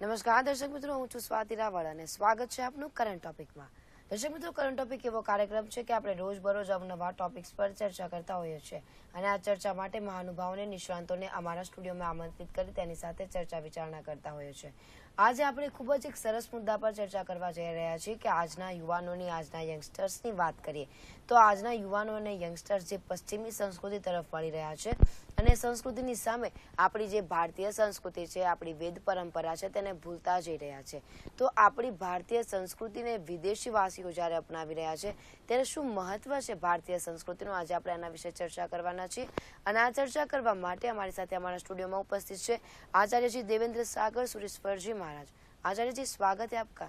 નમસ્કાર દર્શક મિત્રો, હું છું સ્વાતિ રાવળ અને સ્વાગત છે આપનું કરંટ ટોપિકમાં। દર્શક મિત્રો, કરંટ ટોપિક એવો કાર્યક્રમ છે કે આપણે રોજબરોજ અવનવા ટોપિક્સ પર ચર્ચા કરતા હોઈએ છીએ અને આ ચર્ચા માટે મહાનુભાવોને નિષ્ણાંતોને અમારા સ્ટુડિયોમાં આમંત્રિત કરી તેની સાથે ચર્ચા વિચારણા કરતા હોઈએ છીએ। આજે આપણે ખૂબ જ એક સરસ મુદ્દા પર ચર્ચા કરવા જઈ રહ્યા છીએ કે આજના યુવાનોની, આજના યંગસ્ટર્સની વાત કરીએ તો આજના યુવાનો અને યંગસ્ટર્સ જે પશ્ચિમી સંસ્કૃતિ તરફ વળી રહ્યા છે અને સંસ્કૃતિની સામે આપણી જે ભારતીય સંસ્કૃતિ છે, આપણી વેદ પરંપરા છે તેને ભૂલતા જઈ રહ્યા છે। તો આપણી ભારતીય સંસ્કૃતિને વિદેશી વાસીઓ જ્યારે અપનાવી રહ્યા છે ત્યારે શું મહત્વ છે ભારતીય સંસ્કૃતિનું, આજે આપણે આના વિશે ચર્ચા કરવાના છીએ। અને આ ચર્ચા કરવા માટે અમારી સાથે અમારા સ્ટુડિયોમાં ઉપસ્થિત છે आचार्य जी देवेंद्र सागर सुरेश्वर जी महाराज। आचार्य जी, स्वागत है आपका।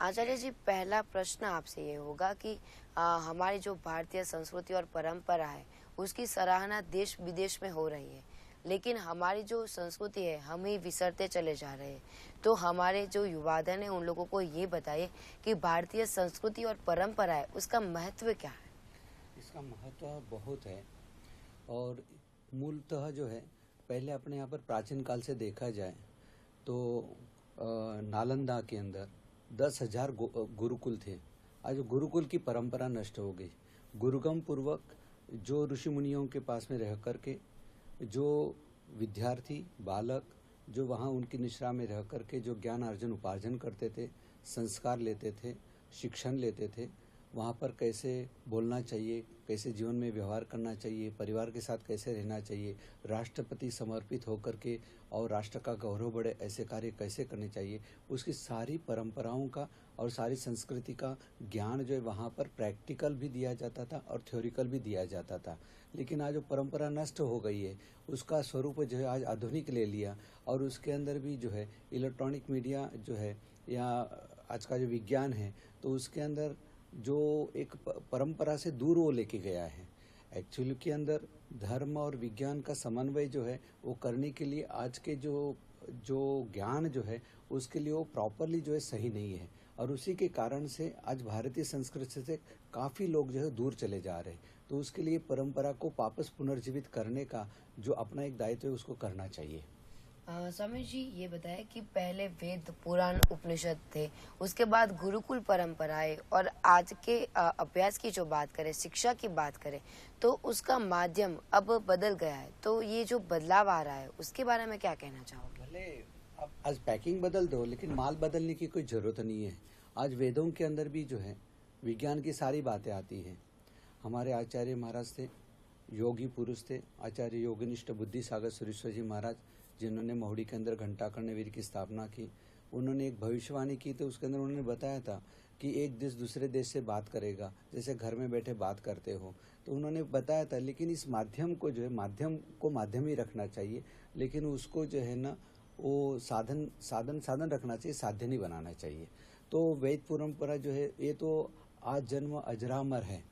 आचार्य जी, पहला प्रश्न आपसे ये होगा कि हमारी जो भारतीय संस्कृति और परंपरा है उसकी सराहना देश विदेश में हो रही है, लेकिन हमारी जो संस्कृति है हम ही विसरते चले जा रहे हैं। तो हमारे जो युवाधन है उन लोगों को ये बताइए कि भारतीय संस्कृति और परंपरा है उसका महत्व क्या है। इसका महत्व बहुत है और मूलतः जो है, पहले अपने यहाँ पर प्राचीन काल से देखा जाए तो नालंदा के अंदर 10,000 गुरुकुल थे। आज गुरुकुल की परंपरा नष्ट हो गई। गुरुगम पूर्वक जो ऋषि मुनियों के पास में रह कर के जो विद्यार्थी बालक जो वहाँ उनकी निश्रा में रह कर के जो ज्ञान अर्जन उपार्जन करते थे, संस्कार लेते थे, शिक्षण लेते थे, वहाँ पर कैसे बोलना चाहिए, कैसे जीवन में व्यवहार करना चाहिए, परिवार के साथ कैसे रहना चाहिए, राष्ट्रपति समर्पित होकर के और राष्ट्र का गौरव बढ़े ऐसे कार्य कैसे करने चाहिए, उसकी सारी परंपराओं का और सारी संस्कृति का ज्ञान जो है वहाँ पर प्रैक्टिकल भी दिया जाता था और थ्योरिकल भी दिया जाता था। लेकिन आज जो परंपरा नष्ट हो गई है उसका स्वरूप जो है आज आधुनिक ले लिया और उसके अंदर भी जो है इलेक्ट्रॉनिक मीडिया जो है या आज का जो विज्ञान है तो उसके अंदर जो एक परंपरा से दूर वो लेके गया है। एक्चुअली के अंदर धर्म और विज्ञान का समन्वय जो है वो करने के लिए आज के जो ज्ञान जो है उसके लिए वो प्रॉपरली जो है सही नहीं है और उसी के कारण से आज भारतीय संस्कृति से काफ़ी लोग जो है दूर चले जा रहे हैं। तो उसके लिए परंपरा को वापस पुनर्जीवित करने का जो अपना एक दायित्व है उसको करना चाहिए। स्वामी जी, ये बताएं कि पहले वेद पुराण उपनिषद थे, उसके बाद गुरुकुल परंपराएं और आज के अभ्यास की जो बात करें, शिक्षा की बात करें तो उसका माध्यम अब बदल गया है। तो ये जो बदलाव आ रहा है उसके बारे में क्या कहना चाहोगे। भले अब आज पैकिंग बदल दो लेकिन माल बदलने की कोई ज़रूरत नहीं है। आज वेदों के अंदर भी जो है विज्ञान की सारी बातें आती हैं। हमारे आचार्य महाराज थे, योगी पुरुष थे, आचार्य योगनिष्ठ बुद्धि सागर सुरेश्वर जी महाराज, जिन्होंने महुड़ी के अंदर घंटा कर्णवीर की स्थापना की। उन्होंने एक भविष्यवाणी की तो उसके अंदर उन्होंने बताया था कि एक देश दूसरे देश से बात करेगा जैसे घर में बैठे बात करते हो। तो उन्होंने बताया था, लेकिन इस माध्यम को जो है माध्यम को माध्यम ही रखना चाहिए, लेकिन उसको जो है ना वो साधन रखना चाहिए, साध्य नहीं बनाना चाहिए। तो वेद परंपरा जो है ये तो आज जन्म अजरामर है।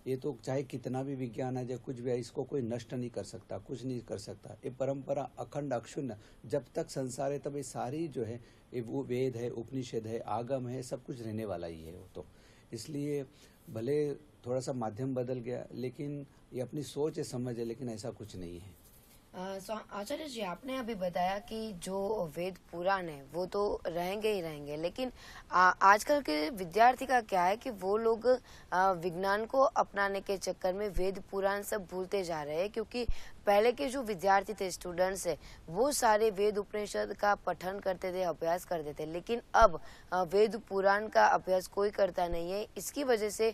ये तो चाहे कितना भी विज्ञान है या कुछ भी है, इसको कोई नष्ट नहीं कर सकता, कुछ नहीं कर सकता। ये परंपरा अखंड अक्षुण्ण जब तक संसार है तब ये सारी जो है ये वो वेद है, उपनिषद है, आगम है, सब कुछ रहने वाला ही है वो। तो इसलिए भले थोड़ा सा माध्यम बदल गया लेकिन ये अपनी सोच है, समझ है, लेकिन ऐसा कुछ नहीं है। आचार्य जी, आपने अभी बताया कि जो वेद पुराण है वो तो रहेंगे ही रहेंगे, लेकिन आजकल के विद्यार्थी का क्या है कि वो लोग विज्ञान को अपनाने के चक्कर में वेद पुराण सब भूलते जा रहे हैं, क्योंकि पहले के जो विद्यार्थी थे, स्टूडेंट्स है, वो सारे वेद उपनिषद का पठन करते थे, अभ्यास करते थे, लेकिन अब वेद पुराण का अभ्यास कोई करता नहीं है। इसकी वजह से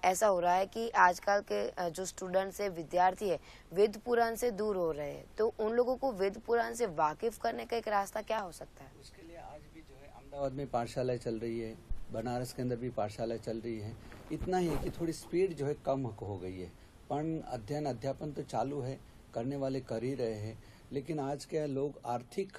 ऐसा हो रहा है कि आजकल के जो स्टूडेंट्स है, विद्यार्थी है, वेद पुराण से दूर हो रहे हैं। तो उन लोगों को वेद पुराण से वाकिफ करने का एक रास्ता क्या हो सकता है। उसके लिए आज भी जो है अहमदाबाद में पाठशाला चल रही है, बनारस के अंदर भी पाठशाला चल रही है। इतना ही है कि थोड़ी स्पीड जो है कम हो गई है। पढ़ अध्ययन अध्यापन तो चालू है, करने वाले कर ही रहे हैं, लेकिन आज के लोग आर्थिक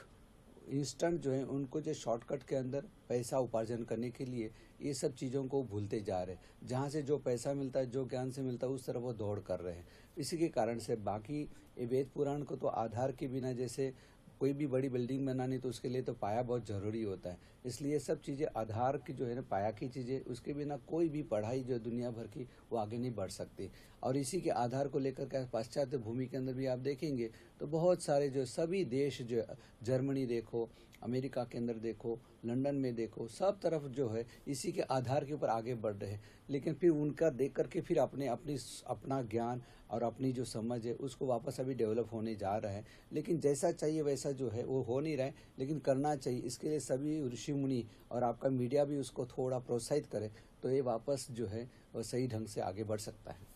इंस्टेंट जो है उनको जो शॉर्टकट के अंदर पैसा उपार्जन करने के लिए ये सब चीज़ों को भूलते जा रहे हैं। जहाँ से जो पैसा मिलता है, जो ज्ञान से मिलता है, उस तरफ वो दौड़ कर रहे हैं। इसी के कारण से बाकी ये वेद पुराण को तो आधार के बिना, जैसे कोई भी बड़ी बिल्डिंग बनानी तो उसके लिए तो पाया बहुत ज़रूरी होता है। इसलिए सब चीज़ें आधार की जो है ना, पाया की चीज़ें, उसके बिना कोई भी पढ़ाई जो दुनिया भर की वो आगे नहीं बढ़ सकती। और इसी के आधार को लेकर के पाश्चात्य भूमि के अंदर भी आप देखेंगे तो बहुत सारे जो सभी देश जो जर्मनी देखो, अमेरिका के अंदर देखो, लंदन में देखो, सब तरफ जो है इसी के आधार के ऊपर आगे बढ़ रहे हैं। लेकिन फिर उनका देख करके फिर अपना ज्ञान और अपनी जो समझ है उसको वापस अभी डेवलप होने जा रहा है। लेकिन जैसा चाहिए वैसा जो है वो हो नहीं रहा है, लेकिन करना चाहिए। इसके लिए सभी ऋषि मुनि और आपका मीडिया भी उसको थोड़ा प्रोत्साहित करे तो ये वापस जो है वो सही ढंग से आगे बढ़ सकता है।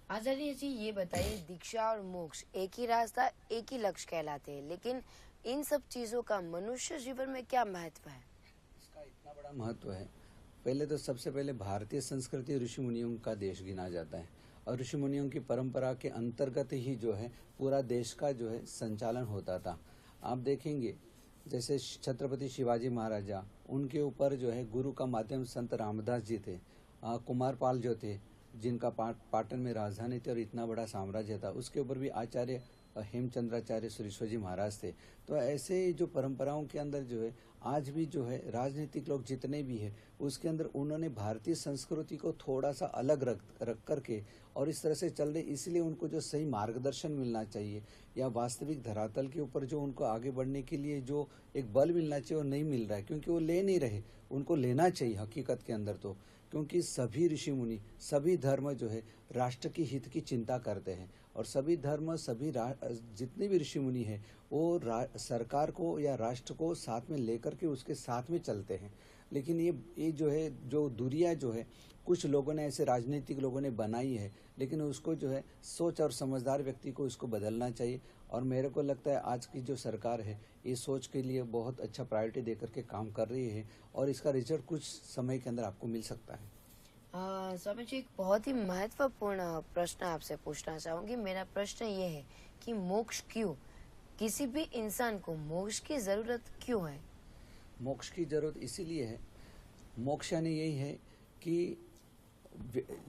आचार्य जी ये बताइए, दीक्षा और मोक्ष एक ही रास्ता, एक ही लक्ष्य कहलाते हैं, लेकिन इन सब चीजों का मनुष्य जीवन में क्या महत्व है? इसका इतना बड़ा महत्व है। पहले तो सबसे पहले भारतीय संस्कृति ऋषि मुनियों का देश गिना जाता है और ऋषि मुनियों की परंपरा के अंतर्गत ही जो है पूरा देश का जो है संचालन होता था। आप देखेंगे जैसे छत्रपति शिवाजी महाराजा, उनके ऊपर जो है गुरु का माध्यम संत रामदास जी थे, कुमारपाल जो थे जिनका पाटन में राजधानी थी और इतना बड़ा साम्राज्य था, उसके ऊपर भी आचार्य हेमचंद्राचार्य सुरेश्वर जी महाराज थे। तो ऐसे जो परंपराओं के अंदर जो है आज भी जो है राजनीतिक लोग जितने भी है उसके अंदर उन्होंने भारतीय संस्कृति को थोड़ा सा अलग रख करके और इस तरह से चल रहे, इसलिए उनको जो सही मार्गदर्शन मिलना चाहिए या वास्तविक धरातल के ऊपर जो उनको आगे बढ़ने के लिए जो एक बल मिलना चाहिए वो नहीं मिल रहा है, क्योंकि वो ले नहीं रहे। उनको लेना चाहिए हकीकत के अंदर तो, क्योंकि सभी ऋषि मुनि, सभी धर्म जो है राष्ट्र की हित की चिंता करते हैं और सभी धर्म, सभी जितने भी ऋषि मुनि हैं वो सरकार को या राष्ट्र को साथ में लेकर के उसके साथ में चलते हैं। लेकिन ये जो है जो दूरियां जो है कुछ लोगों ने, ऐसे राजनीतिक लोगों ने बनाई है, लेकिन उसको जो है सोच और समझदार व्यक्ति को इसको बदलना चाहिए। और मेरे को लगता है आज की जो सरकार है ये सोच के लिए बहुत अच्छा प्रायोरिटी देकर के काम कर रही है और इसका रिजल्ट कुछ समय के अंदर आपको मिल सकता है। स्वामी जी, एक बहुत ही महत्वपूर्ण प्रश्न आपसे पूछना चाहूंगी। मेरा प्रश्न ये है कि मोक्ष क्यों, किसी भी इंसान को मोक्ष की जरूरत क्यों है? मोक्ष की जरूरत इसीलिए है, मोक्ष यानी यही है कि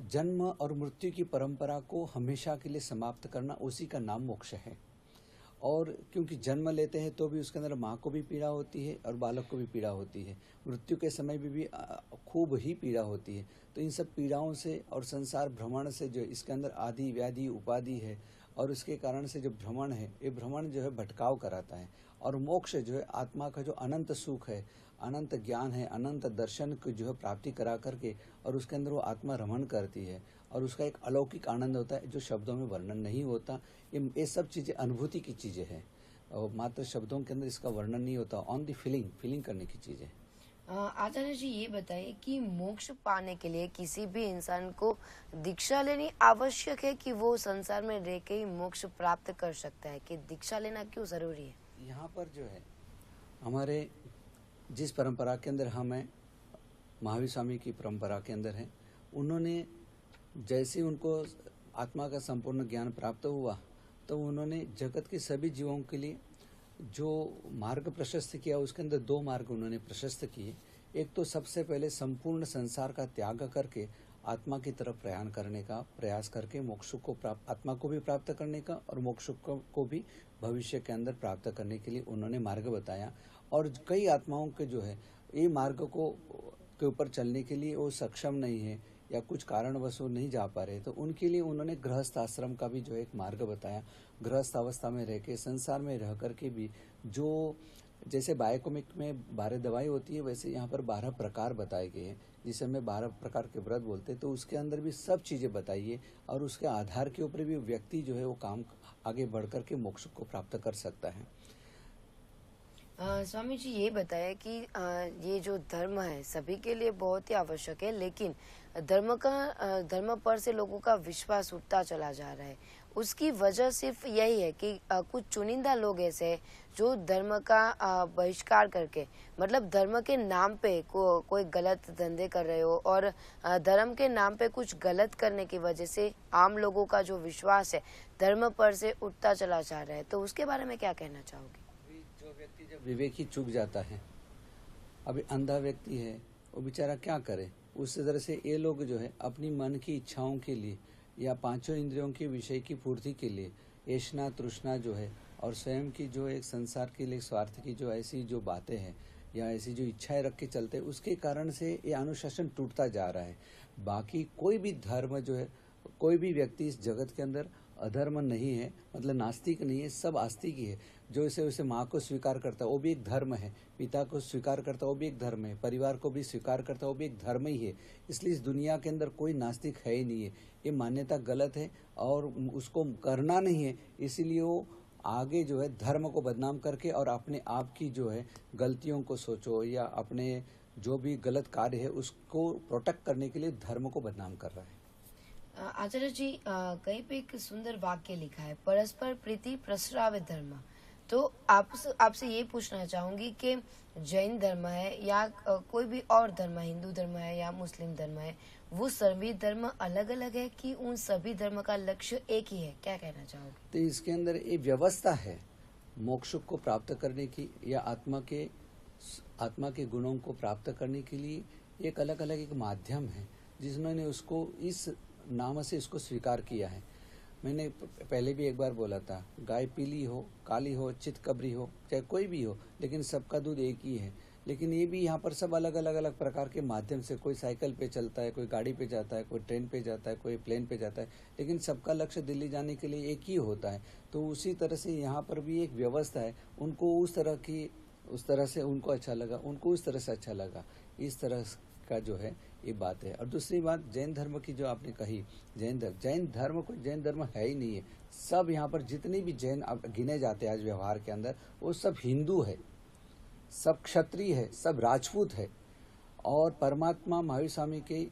जन्म और मृत्यु की परंपरा को हमेशा के लिए समाप्त करना, उसी का नाम मोक्ष है। और क्योंकि जन्म लेते हैं तो भी उसके अंदर माँ को भी पीड़ा होती है और बालक को भी पीड़ा होती है, मृत्यु के समय भी खूब ही पीड़ा होती है। तो इन सब पीड़ाओं से और संसार भ्रमण से जो इसके अंदर आदि व्याधि उपाधि है और उसके कारण से जो भ्रमण है, ये भ्रमण जो है भटकाव कराता है। और मोक्ष जो है आत्मा का जो अनंत सुख है, अनंत ज्ञान है, अनंत दर्शन को जो है प्राप्ति करा करके और उसके अंदर वो आत्मा रमण करती है और उसका एक अलौकिक आनंद होता है जो शब्दों में वर्णन नहीं होता। ये सब चीज़ें अनुभूति की चीज़ें हैं और मात्र शब्दों के अंदर इसका वर्णन नहीं होता, ऑन दी फीलिंग करने की चीज़ें। आचार्य जी ये बताइए कि मोक्ष पाने के लिए किसी भी इंसान को दीक्षा लेनी आवश्यक है कि वो संसार में रह के ही मोक्ष प्राप्त कर सकता है, कि दीक्षा लेना क्यों जरूरी है? यहाँ पर जो है हमारे जिस परंपरा के अंदर हम हैं, महावीर स्वामी की परंपरा के अंदर है, उन्होंने जैसे उनको आत्मा का संपूर्ण ज्ञान प्राप्त हुआ तो उन्होंने जगत के सभी जीवों के लिए जो मार्ग प्रशस्त किया उसके अंदर दो मार्ग उन्होंने प्रशस्त किए। एक तो सबसे पहले संपूर्ण संसार का त्याग करके आत्मा की तरफ प्रयाण करने का प्रयास करके मोक्ष को प्राप्त, आत्मा को भी प्राप्त करने का और मोक्ष को भी भविष्य के अंदर प्राप्त करने के लिए उन्होंने मार्ग बताया। और कई आत्माओं के जो है ये मार्ग को के ऊपर चलने के लिए वो सक्षम नहीं है या कुछ कारणवश वो नहीं जा पा रहे, तो उनके लिए उन्होंने गृहस्थ आश्रम का भी जो एक मार्ग बताया। गृहस्थ अवस्था में रह के, संसार में रह करके भी जो जैसे बायोकेमिक में 12 दवाई होती है, वैसे यहाँ पर 12 प्रकार बताए गए हैं जिसे हमें 12 प्रकार के व्रत बोलते हैं। तो उसके अंदर भी सब चीज़ें बताइए और उसके आधार के ऊपर भी व्यक्ति जो है वो काम आगे बढ़ करके मोक्ष को प्राप्त कर सकता है। स्वामी जी ये बताया कि ये जो धर्म है सभी के लिए बहुत ही आवश्यक है, लेकिन धर्म पर से लोगों का विश्वास उठता चला जा रहा है। उसकी वजह सिर्फ यही है कि कुछ चुनिंदा लोग ऐसे हैं जो धर्म का बहिष्कार करके, मतलब धर्म के नाम पे कोई गलत धंधे कर रहे हो और धर्म के नाम पे कुछ गलत करने की वजह से आम लोगों का जो विश्वास है धर्म पर से उठता चला जा रहा है। तो उसके बारे में क्या कहना चाहोगे? जो व्यक्ति जब विवेक ही चूक जाता है, अभी अंधा व्यक्ति है, वो बेचारा क्या करे? उस तरह से ये लोग जो है अपनी मन की इच्छाओं के लिए या पांचों इंद्रियों के विषय की पूर्ति के लिए ऐशना तृष्णा जो है और स्वयं की जो एक संसार के लिए स्वार्थ की जो ऐसी जो बातें हैं या ऐसी जो इच्छाएं रख के चलते हैं, उसके कारण से ये अनुशासन टूटता जा रहा है। बाकी कोई भी धर्म जो है कोई भी व्यक्ति इस जगत के अंदर अधर्म नहीं है, मतलब नास्तिक नहीं है, सब आस्तिक ही है। जो इसे उसे माँ को स्वीकार करता है वो भी एक धर्म है, पिता को स्वीकार करता है वो भी एक धर्म है, परिवार को भी स्वीकार करता है वो भी एक धर्म ही है। इसलिए इस दुनिया के अंदर कोई नास्तिक है ही नहीं है। ये मान्यता गलत है और उसको करना नहीं है। इसीलिए वो आगे जो है धर्म को बदनाम करके और अपने आप की जो है गलतियों को सोचो या अपने जो भी गलत कार्य है उसको प्रोटेक्ट करने के लिए धर्म को बदनाम कर रहा है। आचार्य जी, कहीं पे एक सुंदर वाक्य लिखा है, परस्पर प्रीति प्रसरावे धर्म। तो आपसे ये पूछना चाहूंगी कि जैन धर्म है या कोई भी और धर्म है, हिंदू धर्म है या मुस्लिम धर्म है, वो सभी धर्म अलग अलग है कि उन सभी धर्म का लक्ष्य एक ही है? क्या कहना चाहोगे? तो इसके अंदर एक व्यवस्था है मोक्ष को प्राप्त करने की या आत्मा के गुणों को प्राप्त करने के लिए। एक अलग अलग एक माध्यम है जिन्होंने उसको इस नाम से इसको स्वीकार किया है। मैंने पहले भी एक बार बोला था, गाय पीली हो, काली हो, चितकबरी हो, चाहे कोई भी हो, लेकिन सबका दूध एक ही है। लेकिन ये भी यहाँ पर सब अलग अलग प्रकार के माध्यम से, कोई साइकिल पे चलता है, कोई गाड़ी पे जाता है, कोई ट्रेन पे जाता है, कोई प्लेन पे जाता है, लेकिन सबका लक्ष्य दिल्ली जाने के लिए एक ही होता है। तो उसी तरह से यहाँ पर भी एक व्यवस्था है। उनको उस तरह से उनको अच्छा लगा, उनको उस तरह से अच्छा लगा, इस तरह का जो है ये बात है। और दूसरी बात जैन धर्म की जो आपने कही, जैन धर्म कोई जैन धर्म है ही नहीं है। सब यहाँ पर जितने भी जैन अब गिने जाते हैं आज व्यवहार के अंदर, वो सब हिंदू है, सब क्षत्रिय है, सब राजपूत है। और परमात्मा महावीर स्वामी के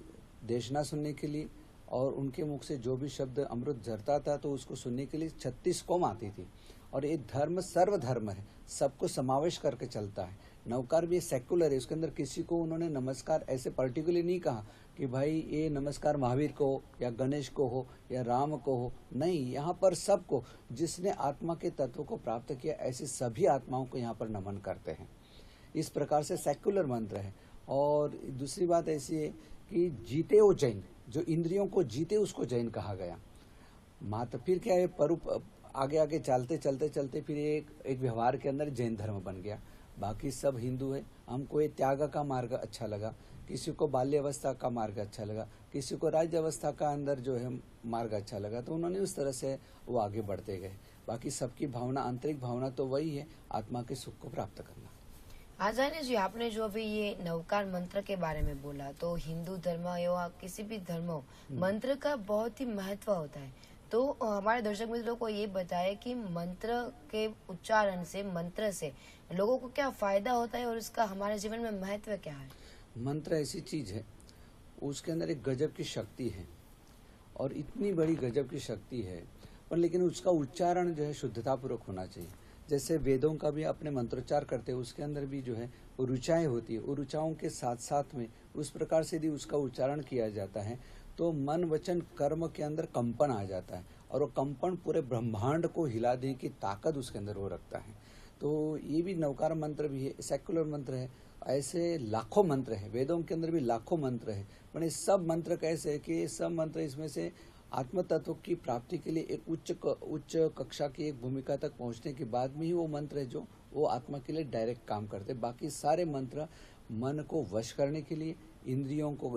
देशना सुनने के लिए और उनके मुख से जो भी शब्द अमृत झरता था तो उसको सुनने के लिए 36 कौम आती थी। और ये धर्म सर्वधर्म है, सबको समावेश करके चलता है। नवकार भी सेक्युलर है, उसके अंदर किसी को उन्होंने नमस्कार ऐसे पर्टिकुलर नहीं कहा कि भाई ये नमस्कार महावीर को हो या गणेश को हो या राम को हो, नहीं, यहाँ पर सबको, जिसने आत्मा के तत्व को प्राप्त किया ऐसी सभी आत्माओं को यहाँ पर नमन करते हैं। इस प्रकार से सेक्युलर मंत्र है। और दूसरी बात ऐसी है कि जीते वो जैन, जो इंद्रियों को जीते उसको जैन कहा गया। मात्र फिर क्या है, आगे आगे चलते फिर एक व्यवहार के अंदर जैन धर्म बन गया। बाकी सब हिंदू है। हमको ये त्याग का मार्ग अच्छा लगा, किसी को बाल्यावस्था का मार्ग अच्छा लगा, किसी को राज्य अवस्था का अंदर जो है मार्ग अच्छा लगा, तो उन्होंने उस तरह से वो आगे बढ़ते गए। बाकी सबकी भावना, आंतरिक भावना तो वही है, आत्मा के सुख को प्राप्त करना। आचार्य जी, आपने जो अभी ये नवकार मंत्र के बारे में बोला, तो हिंदू धर्म या किसी भी धर्म हो, मंत्र का बहुत ही महत्व होता है। तो हमारे दर्शक मित्रों को ये बताएं कि मंत्र के उच्चारण से, मंत्र से लोगों को क्या फायदा होता है और उसका हमारे जीवन में महत्व क्या है? मंत्र ऐसी चीज है, उसके अंदर एक गजब की शक्ति है और इतनी बड़ी गजब की शक्ति है, पर लेकिन उसका उच्चारण जो है शुद्धतापूर्वक होना चाहिए। जैसे वेदों का भी अपने मंत्रोच्चार करते हैं, उसके अंदर भी जो है वो ऋचाएं होती है, वो ऋचाओं के साथ साथ में उस प्रकार से यदि उसका उच्चारण किया जाता है तो मन वचन कर्म के अंदर कंपन आ जाता है और वो कंपन पूरे ब्रह्मांड को हिला देने की ताकत उसके अंदर वो रखता है। तो ये भी नवकार मंत्र भी है, सेक्युलर मंत्र है। ऐसे लाखों मंत्र है, वेदों के अंदर भी लाखों मंत्र है। पर ये सब मंत्र कैसे है कि सब मंत्र इसमें से आत्म तत्व की प्राप्ति के लिए एक उच्च कक्षा की एक भूमिका तक पहुंचने के बाद में ही वो मंत्र है जो वो आत्मा के लिए डायरेक्ट काम करते हैं। बाकी सारे मंत्र मन को वश करने के लिए, इंद्रियों को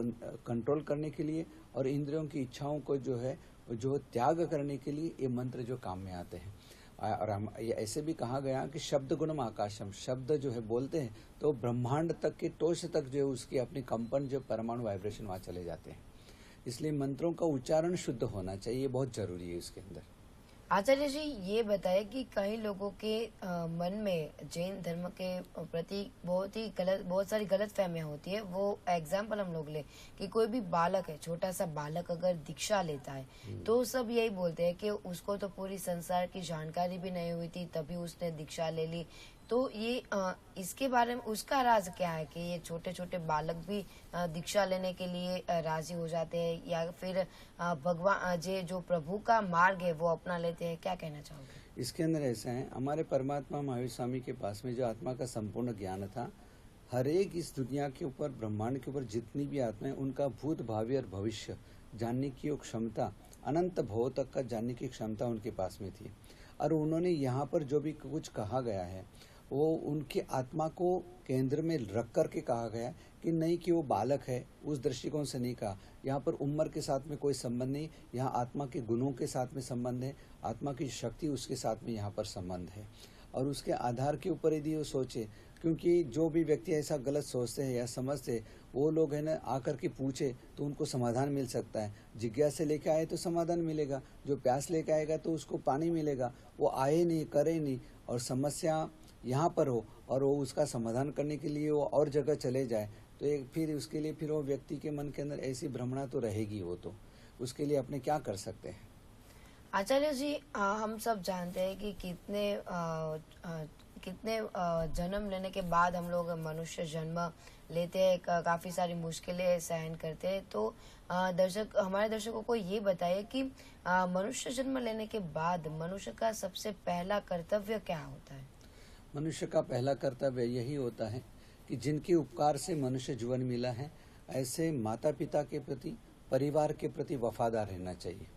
कंट्रोल करने के लिए और इंद्रियों की इच्छाओं को जो त्याग करने के लिए ये मंत्र जो काम में आते हैं। और हम ये ऐसे भी कहा गया कि शब्द गुणम आकाशम, शब्द जो है बोलते हैं तो ब्रह्मांड तक के टोच तक जो है उसकी अपनी कंपन, जो परमाणु वाइब्रेशन वहाँ चले जाते हैं। इसलिए मंत्रों का उच्चारण शुद्ध होना चाहिए, बहुत जरूरी है इसके अंदर। आचार्य जी, ये बताए कि कई लोगों के मन में जैन धर्म के प्रति बहुत सारी गलत फहमियां होती है। वो एग्जाम्पल हम लोग ले कि कोई भी बालक है, छोटा सा बालक अगर दीक्षा लेता है तो सब यही बोलते हैं कि उसको तो पूरी संसार की जानकारी भी नहीं हुई थी तभी उसने दीक्षा ले ली। तो ये इसके बारे में उसका राज क्या है कि ये छोटे छोटे बालक भी दीक्षा लेने के लिए राजी हो जाते हैं या फिर भगवान जो प्रभु का मार्ग है वो अपना लेते हैं? क्या कहना चाहोगे? इसके अंदर ऐसा है, हमारे परमात्मा महावीर स्वामी के पास में जो आत्मा का संपूर्ण ज्ञान था, हर एक इस दुनिया के ऊपर, ब्रह्मांड के ऊपर जितनी भी आत्माएं, उनका भूत, भावी और भविष्य जानने की वो क्षमता, अनंत भव तक का जानने की क्षमता उनके पास में थी। और उन्होंने यहाँ पर जो भी कुछ कहा गया है वो उनकी आत्मा को केंद्र में रख करके कहा गया कि नहीं कि वो बालक है, उस दृष्टिकोण से नहीं कहा। यहाँ पर उम्र के साथ में कोई संबंध नहीं, यहाँ आत्मा के गुणों के साथ में संबंध है, आत्मा की शक्ति उसके साथ में यहाँ पर संबंध है। और उसके आधार के ऊपर यदि वो सोचे, क्योंकि जो भी व्यक्ति ऐसा गलत सोचते हैं या समझते हैं, वो लोग है ना आकर के पूछे तो उनको समाधान मिल सकता है। जिज्ञासा लेके आए तो समाधान मिलेगा, जो प्यास लेके आएगा तो उसको पानी मिलेगा। वो आए नहीं, करे नहीं, और समस्या यहाँ पर हो और वो उसका समाधान करने के लिए वो और जगह चले जाए, तो एक फिर उसके लिए फिर वो व्यक्ति के मन के अंदर ऐसी भ्रमणा तो रहेगी। वो तो उसके लिए अपने क्या कर सकते हैं। आचार्य जी, हम सब जानते हैं कि कितने जन्म लेने के बाद हम लोग मनुष्य जन्म लेते हैं, काफी सारी मुश्किलें सहन करते हैं। तो हमारे दर्शकों को ये बताइए कि मनुष्य जन्म लेने के बाद मनुष्य का सबसे पहला कर्तव्य क्या होता है? मनुष्य का पहला कर्तव्य यही होता है कि जिनके उपकार से मनुष्य जीवन मिला है, ऐसे माता पिता के प्रति, परिवार के प्रति वफादार रहना चाहिए।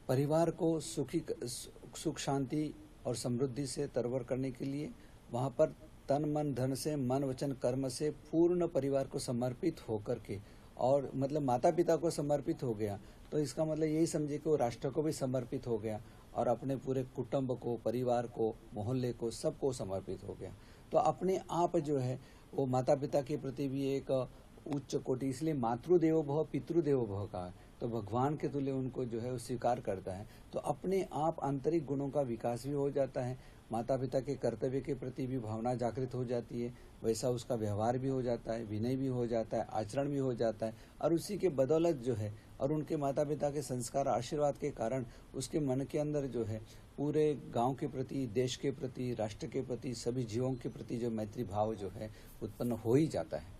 परिवार को सुख शांति और समृद्धि से तरवर करने के लिए वहाँ पर तन मन धन से, मन वचन कर्म से पूर्ण परिवार को समर्पित होकर के, और मतलब माता पिता को समर्पित हो गया तो इसका मतलब यही समझे कि वो राष्ट्र को भी समर्पित हो गया और अपने पूरे कुटुंब को, परिवार को, मोहल्ले को, सबको समर्पित हो गया। तो अपने आप जो है वो माता पिता के प्रति भी एक उच्च कोटि, इसलिए मातृदेवो भव पितृदेवो भव का है, तो भगवान के तुल्य उनको जो है वो स्वीकार करता है। तो अपने आप आंतरिक गुणों का विकास भी हो जाता है, माता पिता के कर्तव्य के प्रति भी भावना जागृत हो जाती है, वैसा उसका व्यवहार भी हो जाता है, विनय भी हो जाता है, आचरण भी हो जाता है। और उसी के बदौलत जो है और उनके माता पिता के संस्कार आशीर्वाद के कारण उसके मन के अंदर जो है पूरे गांव के प्रति, देश के प्रति, राष्ट्र के प्रति, सभी जीवों के प्रति जो मैत्री भाव जो है उत्पन्न हो ही जाता है।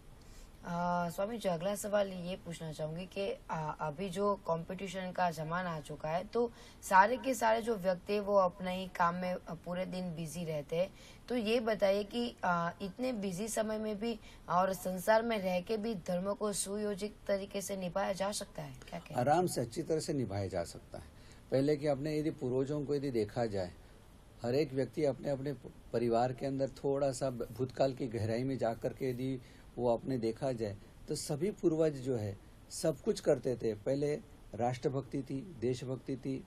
स्वामी जी, अगला सवाल ये पूछना चाहूंगी कि अभी जो कंपटीशन का जमाना आ चुका है, तो सारे के सारे जो व्यक्ति हैं, वो अपने ही काम में पूरे दिन बिजी रहते हैं। तो ये बताइए कि इतने बिजी समय में भी और संसार में रह के भी धर्म को सुयोजित तरीके से निभाया जा सकता है क्या? आराम से अच्छी तरह से निभाया जा सकता है। पहले कि अपने यदि पूर्वजों को यदि देखा जाए, हर एक व्यक्ति अपने अपने परिवार के अंदर थोड़ा सा भूतकाल की गहराई में जाकर के यदि वो अपने देखा जाए तो सभी पूर्वज जो है सब कुछ करते थे। पहले राष्ट्रभक्ति थी, देशभक्ति थी,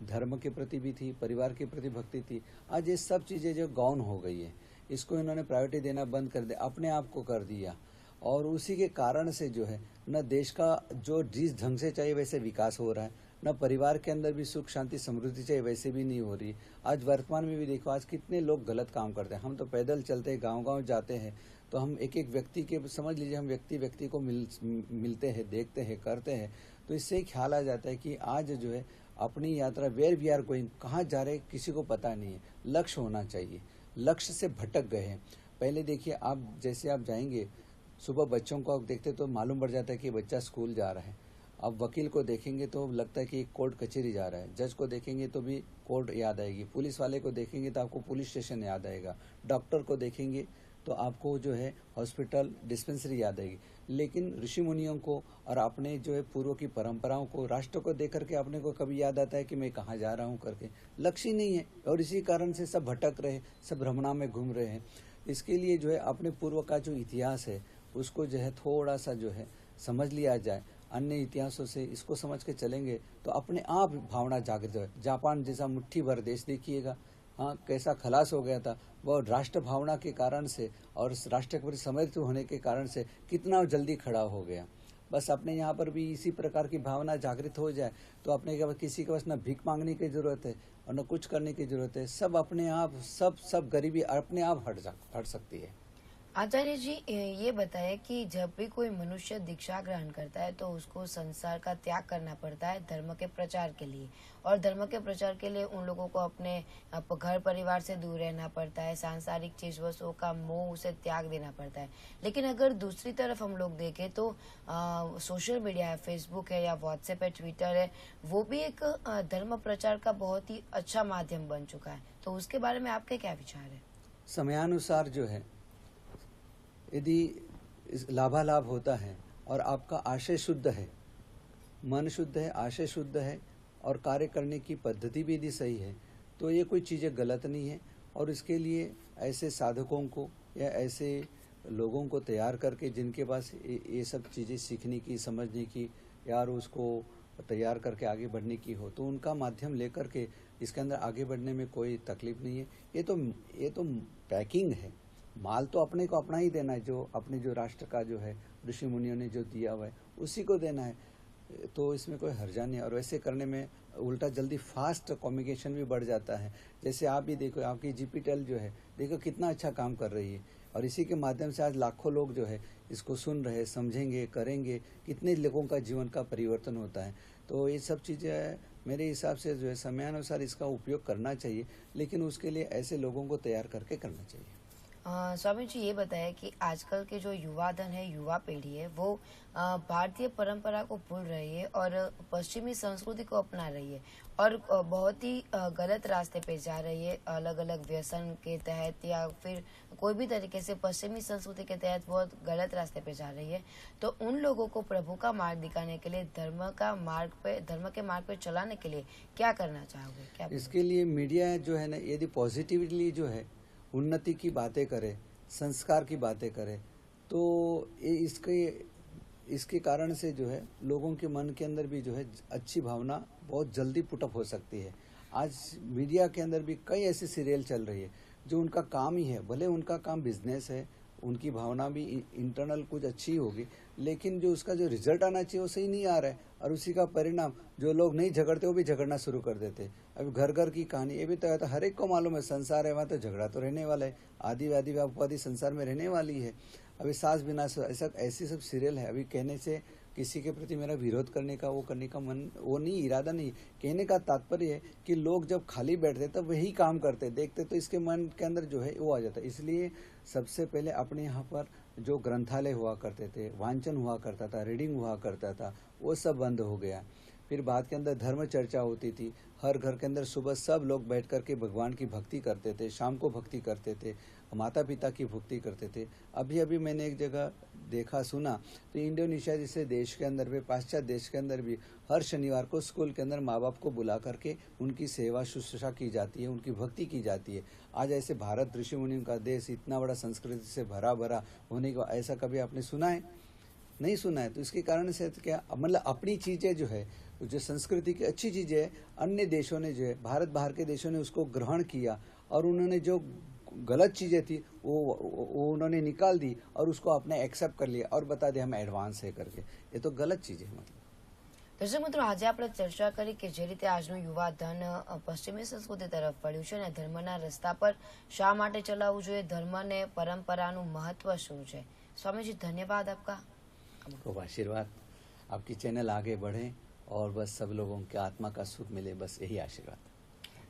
धर्म के प्रति भी थी, परिवार के प्रति भक्ति थी। आज ये सब चीज़ें जो गौण हो गई है, इसको इन्होंने प्रायोरिटी देना बंद कर दिया, अपने आप को कर दिया। और उसी के कारण से जो है न देश का जो जिस ढंग से चाहिए वैसे विकास हो रहा है, न परिवार के अंदर भी सुख शांति समृद्धि चाहिए वैसे भी नहीं हो रही। आज वर्तमान में भी देखो, आज कितने लोग गलत काम करते हैं। हम तो पैदल चलते हैं, गांव-गांव जाते हैं, तो हम एक एक व्यक्ति के, समझ लीजिए हम व्यक्ति को मिलते हैं, देखते हैं, करते हैं, तो इससे ही ख्याल आ जाता है कि आज जो है अपनी यात्रा, वेयर वी आर गोइंग, कहाँ जा रहे किसी को पता नहीं है। लक्ष्य होना चाहिए, लक्ष्य से भटक गए हैं। पहले देखिए, आप जैसे आप जाएंगे सुबह, बच्चों को आप देखते तो मालूम पड़ जाता है कि बच्चा स्कूल जा रहा है। अब वकील को देखेंगे तो लगता है कि कोर्ट कचहरी जा रहा है, जज को देखेंगे तो भी कोर्ट याद आएगी, पुलिस वाले को देखेंगे तो आपको पुलिस स्टेशन याद आएगा, डॉक्टर को देखेंगे तो आपको जो है हॉस्पिटल, डिस्पेंसरी याद आएगी। लेकिन ऋषि मुनियों को और अपने जो है पूर्व की परंपराओं को, राष्ट्र को देख करके अपने को कभी याद आता है कि मैं कहाँ जा रहा हूँ करके? लक्ष्य नहीं है, और इसी कारण से सब भटक रहे, सब भ्रमणा में घूम रहे हैं। इसके लिए जो है अपने पूर्व का जो इतिहास है उसको जो है थोड़ा सा जो है समझ लिया जाए। अन्य इतिहासों से इसको समझ के चलेंगे तो अपने आप भावना जागृत हो। जापान जैसा मुट्ठी भर देश देखिएगा, हाँ कैसा खलास हो गया था, वह राष्ट्र भावना के कारण से और राष्ट्र के प्रति समर्पित होने के कारण से कितना जल्दी खड़ा हो गया। बस अपने यहाँ पर भी इसी प्रकार की भावना जागृत हो जाए तो अपने के किसी के पास न भीख मांगने की जरूरत है और न कुछ करने की जरूरत है। सब अपने आप, सब गरीबी अपने आप हट सकती है। आचार्य जी, ये बताएं कि जब भी कोई मनुष्य दीक्षा ग्रहण करता है तो उसको संसार का त्याग करना पड़ता है धर्म के प्रचार के लिए, और धर्म के प्रचार के लिए उन लोगों को अपने घर परिवार से दूर रहना पड़ता है, सांसारिक चीज वस्तुओं का मोह उसे त्याग देना पड़ता है। लेकिन अगर दूसरी तरफ हम लोग देखें तो सोशल मीडिया है, फेसबुक है या व्हाट्सएप है, ट्विटर है, वो भी एक धर्म प्रचार का बहुत ही अच्छा माध्यम बन चुका है। तो उसके बारे में आपके क्या विचार है? समयानुसार जो है यदि लाभालाभ होता है और आपका आशय शुद्ध है, मन शुद्ध है, आशय शुद्ध है और कार्य करने की पद्धति भी यदि सही है तो ये कोई चीज़ें गलत नहीं है। और इसके लिए ऐसे साधकों को या ऐसे लोगों को तैयार करके जिनके पास ये सब चीज़ें सीखने की, समझने की, यार उसको तैयार करके आगे बढ़ने की हो, तो उनका माध्यम लेकर के इसके अंदर आगे बढ़ने में कोई तकलीफ नहीं है। ये तो पैकिंग है, माल तो अपने को अपना ही देना है, जो अपने जो राष्ट्र का जो है ऋषि मुनियों ने जो दिया हुआ है उसी को देना है, तो इसमें कोई हर्जा नहीं है। और वैसे करने में उल्टा जल्दी फास्ट कम्युनिकेशन भी बढ़ जाता है। जैसे आप भी देखो, आपकी जीपीटेल जो है देखो कितना अच्छा काम कर रही है, और इसी के माध्यम से आज लाखों लोग जो है इसको सुन रहे, समझेंगे, करेंगे, कितने लोगों का जीवन का परिवर्तन होता है। तो ये सब चीज़ें मेरे हिसाब से जो है समयानुसार इसका उपयोग करना चाहिए, लेकिन उसके लिए ऐसे लोगों को तैयार करके करना चाहिए। स्वामी जी ये बताया कि आजकल के जो युवा धन है, युवा पीढ़ी है, वो भारतीय परंपरा को भूल रही है और पश्चिमी संस्कृति को अपना रही है और बहुत ही गलत रास्ते पे जा रही है। अलग अलग व्यसन के तहत या फिर कोई भी तरीके से पश्चिमी संस्कृति के तहत बहुत गलत रास्ते पे जा रही है। तो उन लोगों को प्रभु का मार्ग दिखाने के लिए, धर्म के मार्ग पे चलाने के लिए क्या करना चाहोगे? क्या इसके लिए मीडिया जो है ना, यदि पॉजिटिवली जो है उन्नति की बातें करे, संस्कार की बातें करे, तो इसके कारण से जो है लोगों के मन के अंदर भी जो है अच्छी भावना बहुत जल्दी पुटअप हो सकती है। आज मीडिया के अंदर भी कई ऐसी सीरियल चल रही है जो उनका काम ही है, भले उनका काम बिजनेस है, उनकी भावना भी इंटरनल कुछ अच्छी होगी, लेकिन जो उसका जो रिजल्ट आना चाहिए वो सही नहीं आ रहा है, और उसी का परिणाम जो लोग नहीं झगड़ते वो भी झगड़ना शुरू कर देते हैं। अभी घर घर की कहानी ये भी तो है, तो हर एक को मालूम है संसार है, वहाँ तो झगड़ा तो रहने वाला है, आदि व्याधि व्यापवादी संसार में रहने वाली है। अभी सास बिना ऐसा ऐसी सब सीरियल है। अभी कहने से किसी के प्रति मेरा विरोध करने का, वो करने का मन, वो नहीं, इरादा नहीं। कहने का तात्पर्य है कि लोग जब खाली बैठते तब वही काम करते देखते, तो इसके मन के अंदर जो है वो आ जाता है। इसलिए सबसे पहले अपने यहाँ पर जो ग्रंथालय हुआ करते थे, वांचन हुआ करता था, रीडिंग हुआ करता था, वो सब बंद हो गया। फिर बाद के अंदर धर्म चर्चा होती थी, हर घर के अंदर सुबह सब लोग बैठ कर के भगवान की भक्ति करते थे, शाम को भक्ति करते थे, माता पिता की भक्ति करते थे। अभी अभी मैंने एक जगह देखा, सुना, तो इंडोनेशिया जैसे देश के अंदर भी, पाश्चात्य देश के अंदर भी हर शनिवार को स्कूल के अंदर माँ बाप को बुला करके उनकी सेवा शुश्रूषा की जाती है, उनकी भक्ति की जाती है। आज ऐसे भारत ऋषि मुनियों का देश, इतना बड़ा संस्कृति से भरा भरा होने को ऐसा कभी आपने सुना है? नहीं सुना है। तो इसके कारण से क्या, मतलब अपनी चीज़ें जो है, जो संस्कृति की अच्छी चीज़ें है, अन्य देशों ने जो है, भारत बाहर के देशों ने उसको ग्रहण किया, और उन्होंने जो गलत चीज़ें थी वो उन्होंने निकाल दी और उसको अपने एक्सेप्ट कर लिया और बता दिया हम एडवांस है करके। ये तो गलत चीज़ है। मतलब દર્શક મિત્રો, આજે આપણે ચર્ચા કરી કે જે રીતે આજનું યુવા ધન પશ્ચિમી સંસ્કૃતિ તરફ વળ્યું છે અને ધર્મના રસ્તા પર શા માટે ચલાવવું જોઈએ, ધર્મ ને પરંપરાનું મહત્વ શું છે। સ્વામીજી, ધન્યવાદ આપકા। खूब आशीर्वाद, आपकी चैनल आगे बढ़े और बस सब लोगों के आत्मा का सुख मिले, बस यही आशीर्वाद।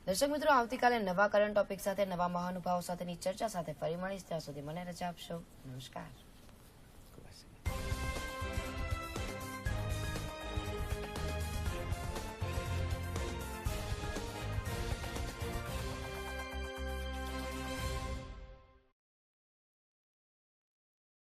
દર્શક મિત્રો, આવતીકાલે નવા કરંટ ટોપિક સાથે, નવા મહાનુભાવો સાથેની ચર્ચા સાથે ફરી મળીશ। ત્યાં સુધી મને રજા આપશો। નમસ્કાર।